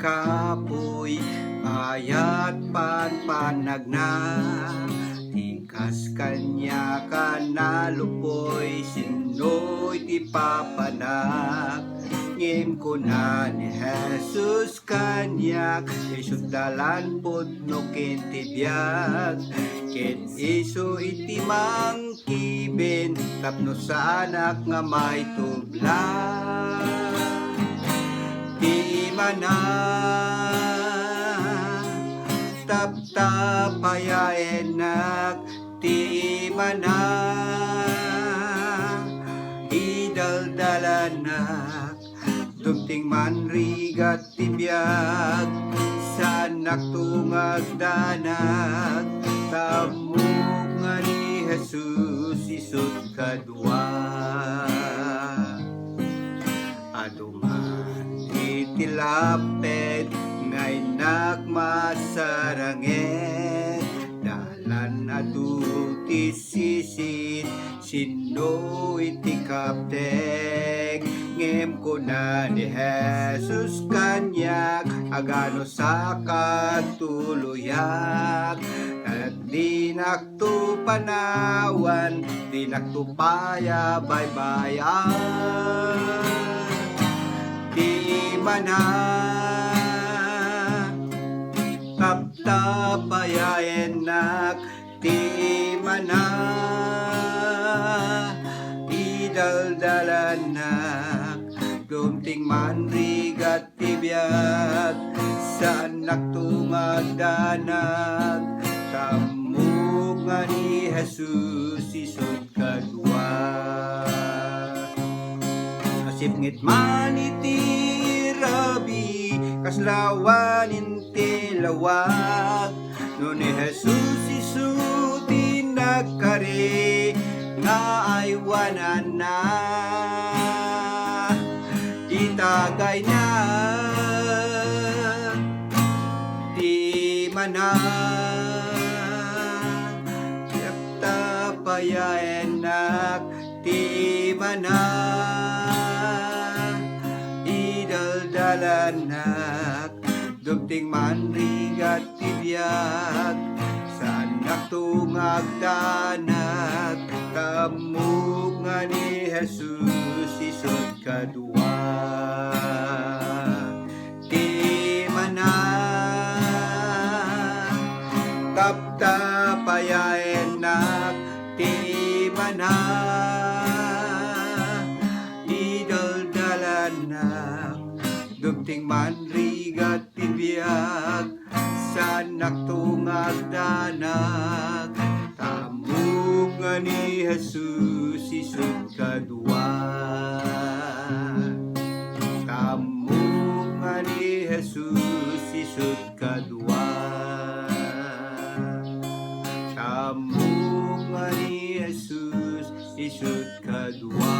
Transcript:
kapoy, ayat panpanagna. Tikas kanya kanalupoy, sino'y ti papanak. Ngem ko na ni Jesus kanyak, isut dalan pudno ken tibiyag. Ken iso iti mangkiben, tapno sa anak nga may tublang. Di mana taptapayaenak, di mana idaldalanak. Dumting manrigat tibiyag, sanak tungag danag. Tamog nga ni Jesus isut kadwa. Aduman itilaped ngay nagmasaranget, dalan aduti sisit, sino iti kaptek. Ngem ko na ni Jesus kanyak, agano sa katuluyak. At di nakto panawan, di nakto paya baybayan. Di mana taptapayaenak, di mana idaldalanak. Dumting manrigat tibiyag, sa anak tumagdanag. Tamog nga ni Jesus isut kadwa. Asipngit man iti rabi, kaslawan inti lawag. No ni Jesus isuti nagkari, nga aywanan na. Itagay na di mana taptapayaenak, di mana idaldalanak. Dumting manrigat tibiyag, sa anak tumagdanag. Tamog nga ni Jesus isut kadwa. Di mana taptapayaenak, di mana idaldalanak. Dumting manrigat tibiyag, sa anak tumagdanag. Tamog nga ni Jesus isut kadwa. Tamog nga ni Jesus isut kadwa. Tamog nga ni Jesus isut kadwa.